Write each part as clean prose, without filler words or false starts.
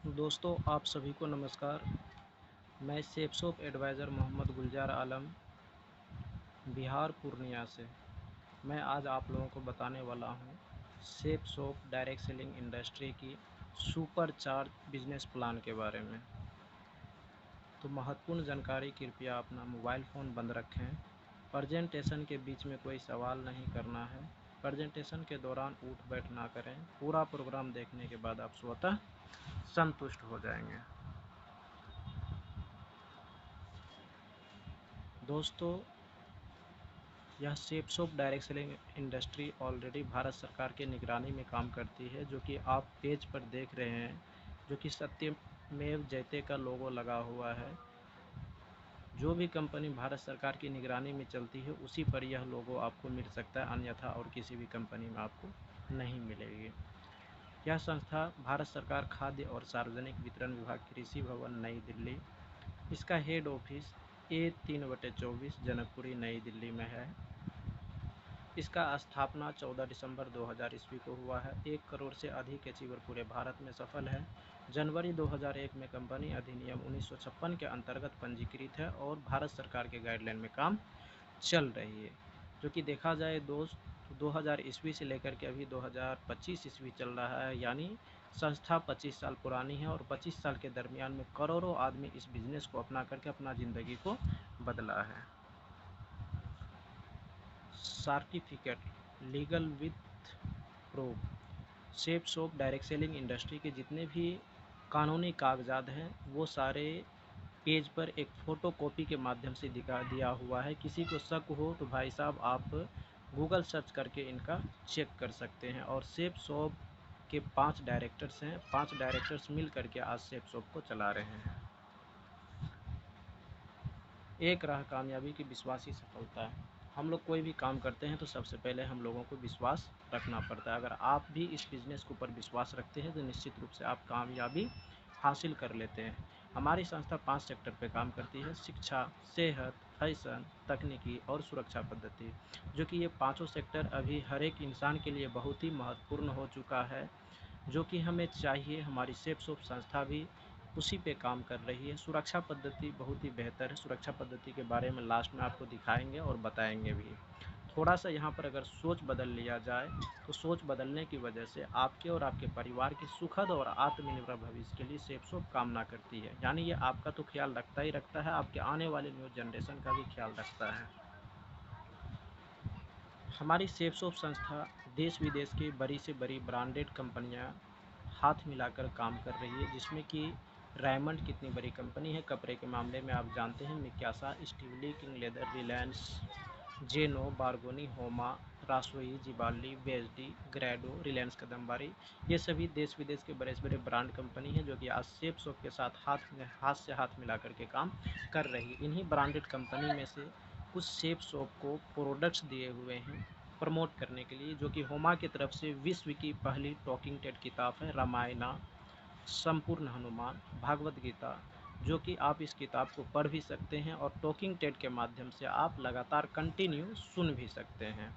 दोस्तों आप सभी को नमस्कार। मैं सेफ शॉप एडवाइज़र मोहम्मद गुलजार आलम बिहार पूर्णिया से। मैं आज आप लोगों को बताने वाला हूँ safe shop direct selling industry की सुपर चार्ज बिजनेस प्लान के बारे में। तो महत्वपूर्ण जानकारी कृपया अपना मोबाइल फ़ोन बंद रखें। प्रेजेंटेशन के बीच में कोई सवाल नहीं करना है। प्रेजेंटेशन के दौरान उठ बैठ ना करें। पूरा प्रोग्राम देखने के बाद आप स्वतः संतुष्ट हो जाएंगे। दोस्तों यह safe shop direct selling industry already Bharat सरकार के निगरानी में काम करती है, जो कि आप पेज पर देख रहे हैं, जो कि सत्यमेव जयते का लोगो लगा हुआ है। जो भी कंपनी भारत सरकार की निगरानी में चलती है उसी पर यह लोगो आपको मिल सकता है, अन्यथा और किसी भी कंपनी में आपको नहीं मिलेगी। यह संस्था भारत सरकार खाद्य और सार्वजनिक वितरण विभाग, कृषि भवन, नई दिल्ली। इसका हेड ऑफिस A3/24 जनकपुरी, नई दिल्ली में है। इसका स्थापना 14 दिसंबर 2000 ईस्वी को हुआ है। 1 करोड़ से अधिक अचीवर पूरे भारत में सफल है। जनवरी 2001 में कंपनी अधिनियम 1956 के अंतर्गत पंजीकृत है और भारत सरकार के गाइडलाइन में काम चल रही है। जो कि देखा जाए दोस्त, 2000 ईस्वी से लेकर के अभी 2025 ईस्वी चल रहा है, यानी संस्था 25 साल पुरानी है और 25 साल के दरमियान में करोड़ों आदमी इस बिज़नेस को अपना करके अपना ज़िंदगी को बदला है। Certificate legal with proof. Safe shop direct selling industry के जितने भी कानूनी कागजात हैं वो सारे पेज पर एक फ़ोटो कॉपी के माध्यम से दिखा दिया हुआ है। किसी को शक हो तो भाई साहब आप गूगल सर्च करके इनका चेक कर सकते हैं। और सेफ शॉप के 5 डायरेक्टर्स हैं। 5 डायरेक्टर्स मिल करके आज सेफ शॉप को चला रहे हैं। एक राह कामयाबी की विश्वास ही सफलता है। हम लोग कोई भी काम करते हैं तो सबसे पहले हम लोगों को विश्वास रखना पड़ता है। अगर आप भी इस बिज़नेस के ऊपर विश्वास रखते हैं तो निश्चित रूप से आप कामयाबी हासिल कर लेते हैं। हमारी संस्था 5 सेक्टर पे काम करती है: शिक्षा, सेहत, फैशन, तकनीकी और सुरक्षा पद्धति। जो कि ये पाँचों सेक्टर अभी हर एक इंसान के लिए बहुत ही महत्वपूर्ण हो चुका है, जो कि हमें चाहिए। हमारी सेफ शॉप संस्था भी उसी पे काम कर रही है। सुरक्षा पद्धति बहुत ही बेहतर है। सुरक्षा पद्धति के बारे में लास्ट में आपको दिखाएंगे और बताएंगे भी। थोड़ा सा यहाँ पर अगर सोच बदल लिया जाए तो सोच बदलने की वजह से आपके और आपके परिवार के सुखद और आत्मनिर्भर भविष्य के लिए सेफ शॉप कामना करती है। यानी ये आपका तो ख्याल रखता ही रखता है, आपके आने वाले न्यू जनरेशन का भी ख्याल रखता है। हमारी सेफ शॉप संस्था देश विदेश की बड़ी से बड़ी ब्रांडेड कंपनियां हाथ मिलाकर काम कर रही है, जिसमें कि रायमंड कितनी बड़ी कंपनी है कपड़े के मामले में आप जानते हैं। मिक्यासा, स्टीवली, किंग लेदर, रिलायंस, जेनो, बारगोनी, होमा, रासोई, जिबाली, वेजडी, ग्रैडो, रिलायंस कदमबारी, ये सभी देश विदेश के बड़े से बड़े ब्रांड कंपनी हैं, जो कि आज सेफ शॉप के साथ हाथ से हाथ मिला करके काम कर रही है। इन्हीं ब्रांडेड कंपनी में से कुछ सेफ शॉप को प्रोडक्ट्स दिए हुए हैं प्रमोट करने के लिए, जो कि होमा की तरफ से विश्व की पहली टॉकिंग टेड किताब है रामायणा, संपूर्ण हनुमान, भागवत गीता। जो कि आप इस किताब को पढ़ भी सकते हैं और टॉकिंग टेड के माध्यम से आप लगातार कंटिन्यू सुन भी सकते हैं।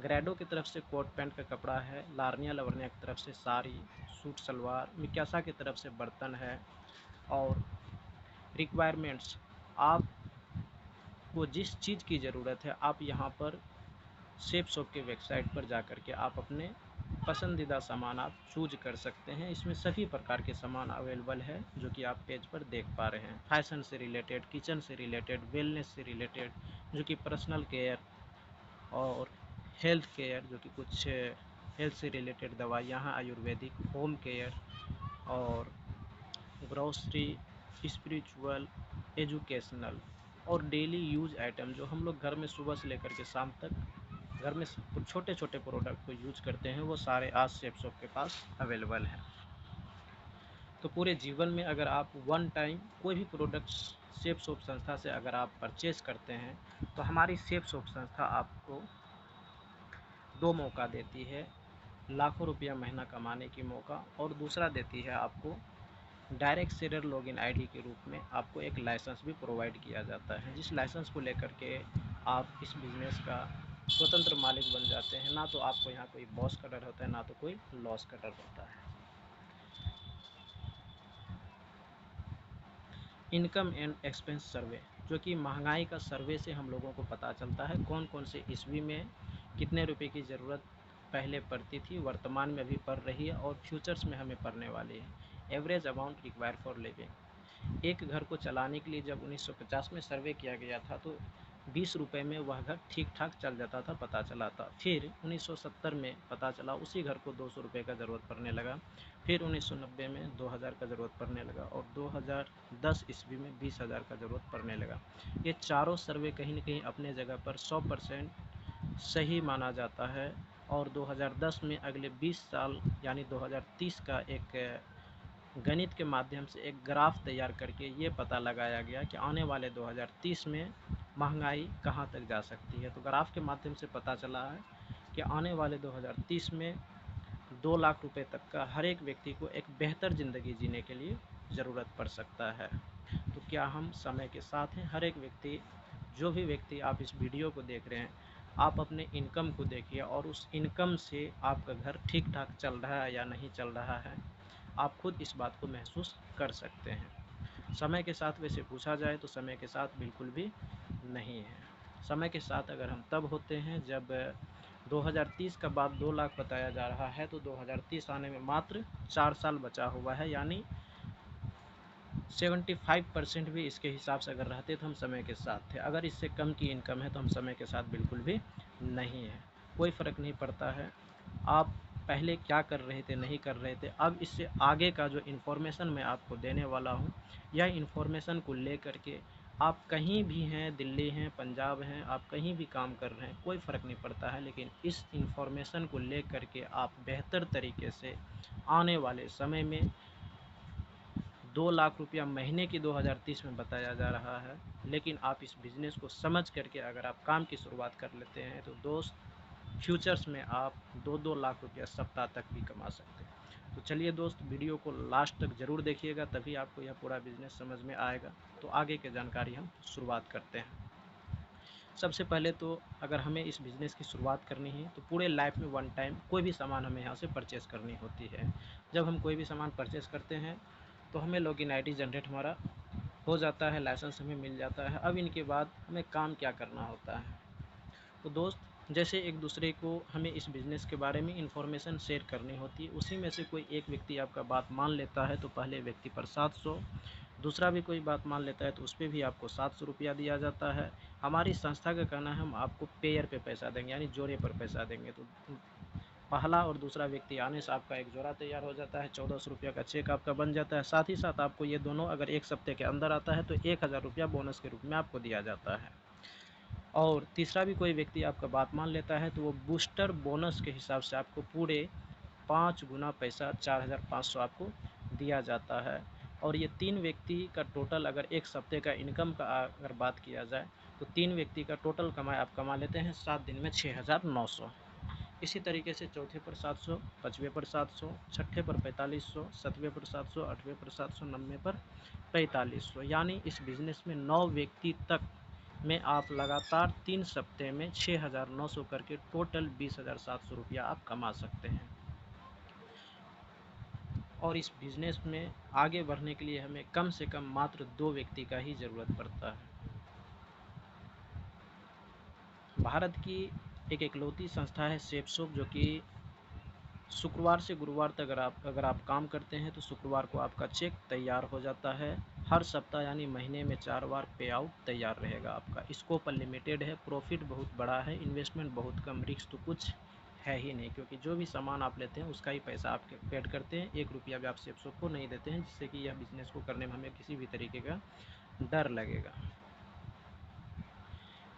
ग्रेडो की तरफ से कोट पैंट का कपड़ा है। लार्निया लवर्निया की तरफ से साड़ी, सूट सलवार। मिक्यासा की तरफ से बर्तन है। और रिक्वायरमेंट्स, आपको जिस चीज़ की ज़रूरत है आप यहाँ पर सेफ शॉप के वेबसाइट पर जा कर के आप अपने पसंदीदा सामान आप चूज कर सकते हैं। इसमें सभी प्रकार के सामान अवेलेबल है, जो कि आप पेज पर देख पा रहे हैं। फैशन से रिलेटेड, किचन से रिलेटेड, वेलनेस से रिलेटेड, जो कि पर्सनल केयर और हेल्थ केयर, जो कि कुछ हेल्थ से रिलेटेड दवाइयाँ हैं, आयुर्वेदिक, होम केयर और ग्रोसरी, स्पिरिचुअल, एजुकेशनल और डेली यूज आइटम, जो हम लोग घर में सुबह से लेकर के शाम तक घर में छोटे छोटे प्रोडक्ट को यूज करते हैं, वो सारे आज सेफ शॉप के पास अवेलेबल हैं। तो पूरे जीवन में अगर आप वन टाइम कोई भी प्रोडक्ट्स सेफ शॉप संस्था से अगर आप परचेज करते हैं तो हमारी सेफ शॉप संस्था आपको 2 मौका देती है: लाखों रुपया महीना कमाने की मौका, और दूसरा देती है आपको डायरेक्ट सेलर लॉगिन आईडी के रूप में आपको एक लाइसेंस भी प्रोवाइड किया जाता है, जिस लाइसेंस को लेकर के आप इस बिज़नेस का स्वतंत्र मालिक बन जाते हैं। ना तो आपको यहाँ कोई बॉस का डर होता है, ना तो कोई लॉस का डर होता है। इनकम एंड एक्सपेंस सर्वे, जो कि महंगाई का सर्वे से हम लोगों को पता चलता है कौन कौन से ईस्वी में कितने रुपए की ज़रूरत पहले पड़ती थी, वर्तमान में अभी पड़ रही है और फ्यूचर्स में हमें पड़ने वाली है। Average amount require for living, एक घर को चलाने के लिए जब 1950 में सर्वे किया गया था तो 20 रुपये में वह घर ठीक ठाक चल जाता था, पता चला था। फिर 1970 में पता चला उसी घर को 200 रुपये का ज़रूरत पड़ने लगा। फिर 1990 में 2000 का ज़रूरत पड़ने लगा और 2010 ईस्वी में 20,000 का ज़रूरत पड़ने लगा। ये चारों सर्वे कहीं न कहीं अपने जगह पर 100% सही माना जाता है। और 2010 में अगले 20 साल यानी 2030 का एक गणित के माध्यम से एक ग्राफ तैयार करके ये पता लगाया गया कि आने वाले 2030 में महंगाई कहाँ तक जा सकती है। तो ग्राफ के माध्यम से पता चला है कि आने वाले 2030 में 2 लाख रुपए तक का हर एक व्यक्ति को एक बेहतर ज़िंदगी जीने के लिए ज़रूरत पड़ सकता है। तो क्या हम समय के साथ हैं? हर एक व्यक्ति, जो भी व्यक्ति आप इस वीडियो को देख रहे हैं, आप अपने इनकम को देखिए और उस इनकम से आपका घर ठीक ठाक चल रहा है या नहीं चल रहा है, आप खुद इस बात को महसूस कर सकते हैं। समय के साथ वैसे पूछा जाए तो समय के साथ बिल्कुल भी नहीं है। समय के साथ अगर हम तब होते हैं जब 2030 का बाद 2 लाख बताया जा रहा है, तो 2030 आने में मात्र 4 साल बचा हुआ है, यानी 75% भी इसके हिसाब से अगर रहते तो हम समय के साथ थे। अगर इससे कम की इनकम है तो हम समय के साथ बिल्कुल भी नहीं है। कोई फ़र्क नहीं पड़ता है आप पहले क्या कर रहे थे, नहीं कर रहे थे। अब इससे आगे का जो इन्फॉर्मेशन मैं आपको देने वाला हूँ, यह इन्फॉर्मेशन को लेकर के आप कहीं भी हैं, दिल्ली हैं, पंजाब हैं, आप कहीं भी काम कर रहे हैं, कोई फ़र्क नहीं पड़ता है। लेकिन इस इन्फॉर्मेशन को लेकर के आप बेहतर तरीके से आने वाले समय में 2 लाख रुपया महीने की 2030 में बताया जा रहा है। लेकिन आप इस बिज़नेस को समझ करके अगर आप काम की शुरुआत कर लेते हैं तो दोस्त, फ्यूचर्स में आप 2-2 लाख रुपया सप्ताह तक भी कमा सकते हैं। तो चलिए दोस्त, वीडियो को लास्ट तक ज़रूर देखिएगा, तभी आपको यह पूरा बिज़नेस समझ में आएगा। तो आगे की जानकारी हम शुरुआत करते हैं। सबसे पहले तो अगर हमें इस बिज़नेस की शुरुआत करनी है तो पूरे लाइफ में वन टाइम कोई भी सामान हमें यहाँ से परचेज़ करनी होती है। जब हम कोई भी सामान परचेज़ करते हैं तो हमें लॉगिन आईडी जनरेट हमारा हो जाता है, लाइसेंस हमें मिल जाता है। अब इनके बाद हमें काम क्या करना होता है? तो दोस्त, जैसे एक दूसरे को हमें इस बिज़नेस के बारे में इंफॉर्मेशन शेयर करनी होती है, उसी में से कोई एक व्यक्ति आपका बात मान लेता है तो पहले व्यक्ति पर 700, दूसरा भी कोई बात मान लेता है तो उस पर भी आपको 700 रुपया दिया जाता है। हमारी संस्था का कहना है हम आपको पेयर पे पैसा देंगे, यानी जोड़े पर पैसा देंगे। तो पहला और दूसरा व्यक्ति आने से आपका एक जोड़ा तैयार हो जाता है, 1400 रुपया का चेक आपका बन जाता है। साथ ही साथ आपको ये दोनों अगर एक सप्ताह के अंदर आता है तो 1000 रुपया बोनस के रूप में आपको दिया जाता है। और तीसरा भी कोई व्यक्ति आपका बात मान लेता है तो वो बूस्टर बोनस के हिसाब से आपको पूरे 5 गुना पैसा 4500 आपको दिया जाता है। और ये 3 व्यक्ति का टोटल अगर एक सप्ते का इनकम का अगर बात किया जाए तो 3 व्यक्ति का टोटल कमाई आप कमा लेते हैं 7 दिन में 6900। इसी तरीके से चौथे पर 700, पाँचवें पर 700, छठे पर 4500, सातवें पर 700, आठवें पर 700, नौवें पर 4500। यानी इस बिज़नेस में 9 व्यक्ति तक में आप लगातार 3 सप्ते में 6900 करके टोटल 20,700 रुपया आप कमा सकते हैं। और इस बिज़नेस में आगे बढ़ने के लिए हमें कम से कम मात्र 2 व्यक्ति का ही ज़रूरत पड़ता है। भारत की एक इकलौती संस्था है सेफसोप, जो कि शुक्रवार से गुरुवार तक अगर आप काम करते हैं तो शुक्रवार को आपका चेक तैयार हो जाता है। हर सप्ताह यानी महीने में 4 बार पे आउट तैयार रहेगा आपका। स्कोप अनलिमिटेड है, प्रॉफिट बहुत बड़ा है, इन्वेस्टमेंट बहुत कम, रिस्क तो कुछ है ही नहीं, क्योंकि जो भी सामान आप लेते हैं उसका ही पैसा आप पेड करते हैं। 1 रुपया भी आप सेफसोप को नहीं देते हैं, जिससे कि यह बिज़नेस को करने में हमें किसी भी तरीके का डर लगेगा।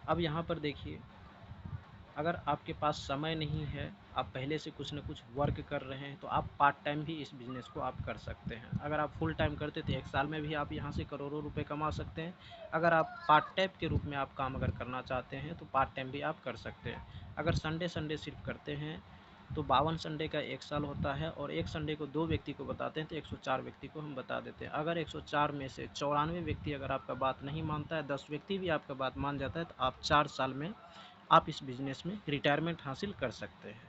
अब यहाँ पर देखिए, अगर आपके पास समय नहीं है, आप पहले से कुछ न कुछ वर्क कर रहे हैं, तो आप पार्ट टाइम भी इस बिज़नेस को आप कर सकते हैं। अगर आप फुल टाइम करते तो 1 साल में भी आप यहाँ से करोड़ों रुपए कमा सकते हैं। अगर आप पार्ट टाइम के रूप में आप काम अगर करना चाहते हैं तो पार्ट टाइम भी आप कर सकते हैं। अगर संडे सिर्फ करते हैं तो 52 संडे का 1 साल होता है, और एक संडे को 2 व्यक्ति को बताते हैं तो 104 व्यक्ति को हम बता देते हैं। अगर 104 में से 94 व्यक्ति अगर आपका बात नहीं मानता है, 10 व्यक्ति भी आपका बात मान जाता है, तो आप 4 साल में आप इस बिज़नेस में रिटायरमेंट हासिल कर सकते हैं।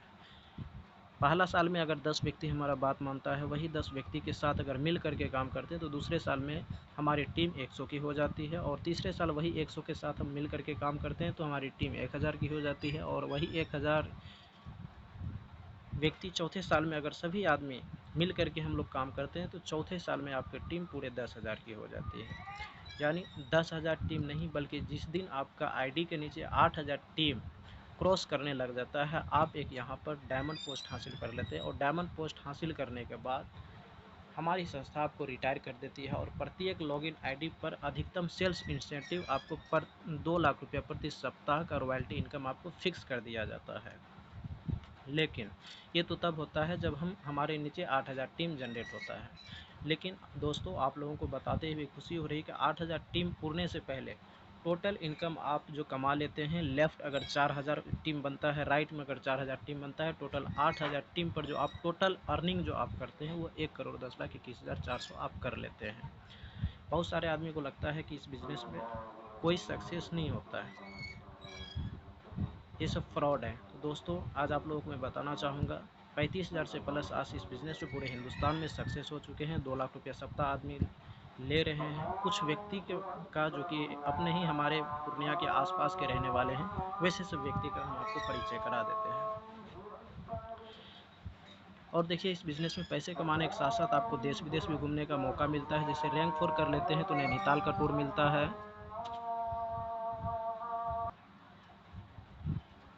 पहला साल में अगर 10 व्यक्ति हमारा बात मानता है, वही 10 व्यक्ति के साथ अगर मिल करके काम करते हैं तो दूसरे साल में हमारी टीम 100 की हो जाती है, और तीसरे साल वही 100 के साथ हम मिल करके काम करते हैं तो हमारी टीम 1000 की हो जाती है, और वही 1000 व्यक्ति चौथे साल में अगर सभी आदमी मिल करके हम लोग काम करते हैं तो चौथे साल में आपकी टीम पूरे 10,000 की हो जाती है। यानी 10,000 टीम नहीं, बल्कि जिस दिन आपका आईडी के नीचे 8,000 टीम क्रॉस करने लग जाता है, आप एक यहाँ पर डायमंड पोस्ट हासिल कर लेते हैं, और डायमंड पोस्ट हासिल करने के बाद हमारी संस्था आपको रिटायर कर देती है, और प्रत्येक लॉगिन आईडी पर अधिकतम सेल्स इंसेंटिव आपको 2 लाख रुपया प्रति सप्ताह का रॉयल्टी इनकम आपको फिक्स कर दिया जाता है। लेकिन ये तो तब होता है जब हमारे नीचे 8,000 टीम जनरेट होता है। लेकिन दोस्तों, आप लोगों को बताते हुए खुशी हो रही कि 8,000 टीम पूरने से पहले टोटल इनकम आप जो कमा लेते हैं, लेफ़्ट अगर 4,000 टीम बनता है, राइट में अगर 4,000 टीम बनता है, टोटल 8,000 टीम पर जो आप टोटल अर्निंग जो आप करते हैं वो 1,10,21,400 आप कर लेते हैं। बहुत सारे आदमी को लगता है कि इस बिज़नेस में कोई सक्सेस नहीं होता है, ये सब फ्रॉड है। तो दोस्तों, आज आप लोगों को मैं बताना चाहूँगा 35,000 से प्लस आज इस बिज़नेस में पूरे हिंदुस्तान में सक्सेस हो चुके हैं। 2 लाख रुपया सप्ताह आदमी ले रहे हैं। कुछ व्यक्ति का जो कि अपने ही हमारे पूर्णिया के आसपास के रहने वाले हैं, वैसे सब व्यक्ति का हम आपको परिचय करा देते हैं। और देखिए, इस बिज़नेस में पैसे कमाने के साथ साथ आपको देश विदेश भी घूमने का मौका मिलता है। जैसे रैंक 4 कर लेते हैं तो नैनीताल का टूर मिलता है।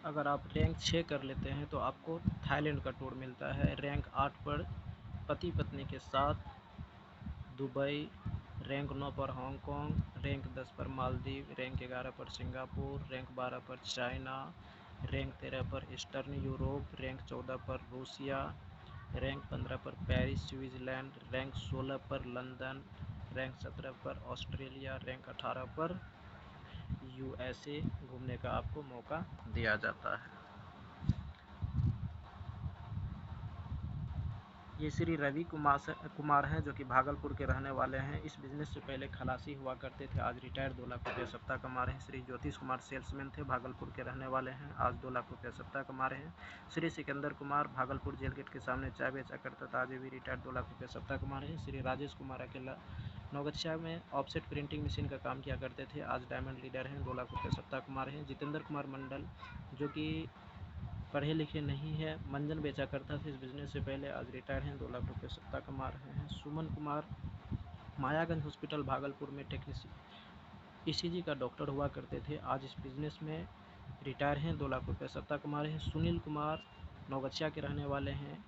अगर आप रैंक 6 कर लेते हैं तो आपको थाईलैंड का टूर मिलता है। रैंक 8 पर पति पत्नी के साथ दुबई, रैंक 9 पर हांगकांग, रैंक 10 पर मालदीव, रैंक 11 पर सिंगापुर, रैंक 12 पर चाइना, रैंक 13 पर ईस्टर्न यूरोप, रैंक 14 पर रूसिया, रैंक 15 पर पेरिस स्विट्ज़रलैंड, रैंक 16 पर लंदन, रैंक 17 पर ऑस्ट्रेलिया, रैंक 18 पर यूएसए घूमने का आपको मौका दिया जाता है। ये श्री रवि कुमार हैं, जो कि भागलपुर के रहने वाले हैं। इस बिज़नेस से पहले खलासी हुआ करते थे, आज रिटायर 2 लाख रुपये सप्ताह कमा रहे हैं। श्री ज्योतिष कुमार सेल्समैन थे, भागलपुर के रहने वाले हैं, आज 2 लाख रुपये सप्ताह कमा रहे हैं। श्री सिकंदर कुमार भागलपुर जेल गेट के सामने चाय बेचा करता था, आज भी रिटायर 2 लाख रुपये सप्ताह कमा रहे हैं। श्री राजेश कुमार अकेला नौगछिया में ऑफसेट प्रिंटिंग मशीन का काम किया करते थे, आज डायमंड लीडर हैं, 2 लाख रुपये सप्ताह कमा रहे हैं। जितेंद्र कुमार मंडल, जो कि पढ़े लिखे नहीं है, मंजन बेचा करता था इस बिज़नेस से पहले, आज रिटायर हैं, 2 लाख रुपये सप्ताह कमा रहे हैं। सुमन कुमार मायागंज हॉस्पिटल भागलपुर में ईसीजी का डॉक्टर हुआ करते थे, आज इस बिज़नेस में रिटायर हैं, 2 लाख रुपये सप्ताह कमा रहे हैं। सुनील कुमार नौगछिया के रहने वाले हैं,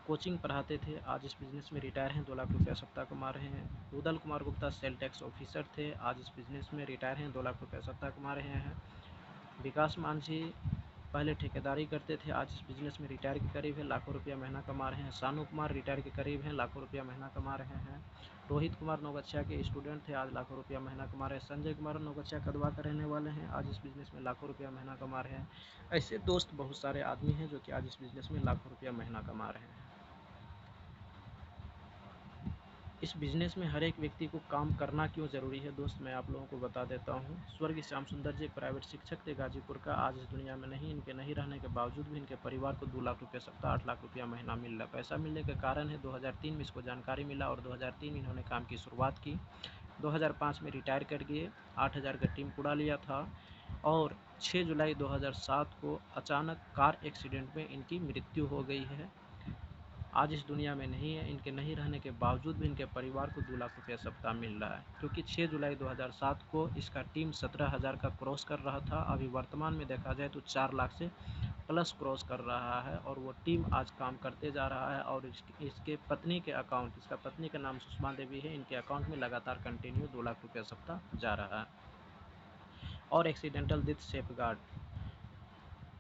कोचिंग पढ़ाते थे, आज इस बिज़नेस में रिटायर हैं, 2 लाख रुपया सप्ताह कमा रहे हैं। Udal Kumar Gupta sale tax officer थे, आज इस बिज़नेस में रिटायर हैं, 2 लाख रुपया सप्ताह कमा रहे हैं। विकास मांझी पहले ठेकेदारी करते थे, आज इस बिज़नेस में रिटायर के करीब है, लाखों रुपया महीना कमा रहे हैं। सानू कुमार रिटायर के करीब हैं, लाखों रुपया महीना कमा रहे हैं। रोहित कुमार नौगछिया के स्टूडेंट थे, आज लाखों रुपया महीना कमा रहे हैं। संजय कुमार नौगछिया कदवा का रहने वाले हैं, आज इस बिज़नेस में लाखों रुपया महीना कमा रहे हैं। ऐसे दोस्त बहुत सारे आदमी हैं जो कि आज इस बिज़नेस में लाखों रुपया महीना कमा रहे हैं। इस बिज़नेस में हर एक व्यक्ति को काम करना क्यों ज़रूरी है दोस्त, मैं आप लोगों को बता देता हूँ। स्वर्गीय श्याम सुंदर जी एक प्राइवेट शिक्षक थे गाजीपुर का, आज इस दुनिया में नहीं, इनके नहीं रहने के बावजूद भी इनके परिवार को 2 लाख रुपये सप्ताह 8 लाख रुपया महीना मिल रहा है। पैसा मिलने का कारण है 2003 में इसको जानकारी मिला और 2003 में इन्होंने काम की शुरुआत की। 2005 में रिटायर कर गए, 8,000 का टीम उड़ा लिया था, और 6 जुलाई 2007 को अचानक कार एक्सीडेंट में इनकी मृत्यु हो गई है। आज इस दुनिया में नहीं है, इनके नहीं रहने के बावजूद भी इनके परिवार को 2 लाख रुपया सप्ताह मिल रहा है, क्योंकि 6 जुलाई 2007 को इसका टीम 17,000 का क्रॉस कर रहा था। अभी वर्तमान में देखा जाए तो 4 लाख से प्लस क्रॉस कर रहा है, और वो टीम आज काम करते जा रहा है। और इसके पत्नी के अकाउंट, इसका पत्नी का नाम सुषमा देवी है, इनके अकाउंट में लगातार कंटिन्यू 2 लाख रुपया सप्ताह जा रहा है। और एक्सीडेंटल डेथ सेफगार्ड,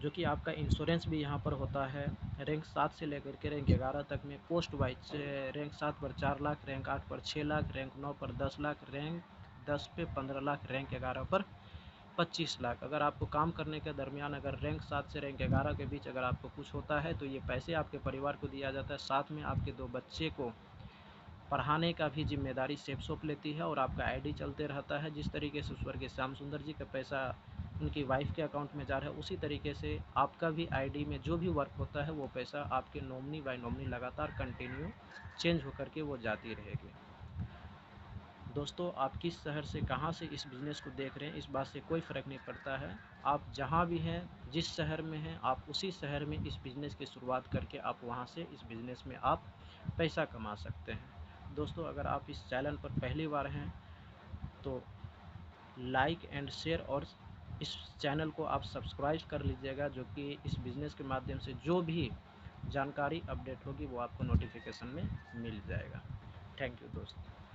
जो कि आपका इंश्योरेंस भी यहाँ पर होता है। रैंक 7 से लेकर के रैंक 11 तक में पोस्ट वाइज, रैंक 7 पर 4 लाख, रैंक 8 पर 6 लाख, रैंक 9 पर 10 लाख, रैंक 10 पे 15 लाख, रैंक 11 पर 25 लाख। अगर आपको काम करने के दरमियान अगर रैंक 7 से रैंक 11 के बीच अगर आपको कुछ होता है तो ये पैसे आपके परिवार को दिया जाता है, साथ में आपके 2 बच्चे को पढ़ाने का भी जिम्मेदारी सेफ शॉप लेती है, और आपका आईडी चलते रहता है। जिस तरीके से स्वर्गीय श्याम सुंदर जी का पैसा उनकी वाइफ के अकाउंट में जा रहा है, उसी तरीके से आपका भी आईडी में जो भी वर्क होता है वो पैसा आपके नॉमिनी बाय नॉमिनी लगातार कंटिन्यू चेंज होकर के वो जाती रहेगी। दोस्तों, आप किस शहर से कहाँ से इस बिज़नेस को देख रहे हैं इस बात से कोई फ़र्क नहीं पड़ता है। आप जहाँ भी हैं, जिस शहर में हैं, आप उसी शहर में इस बिज़नेस की शुरुआत करके आप वहाँ से इस बिज़नेस में आप पैसा कमा सकते हैं। दोस्तों, अगर आप इस चैनल पर पहली बार हैं तो लाइक एंड शेयर और इस चैनल को आप सब्सक्राइब कर लीजिएगा, जो कि इस बिज़नेस के माध्यम से जो भी जानकारी अपडेट होगी वो आपको नोटिफिकेशन में मिल जाएगा। थैंक यू दोस्तों।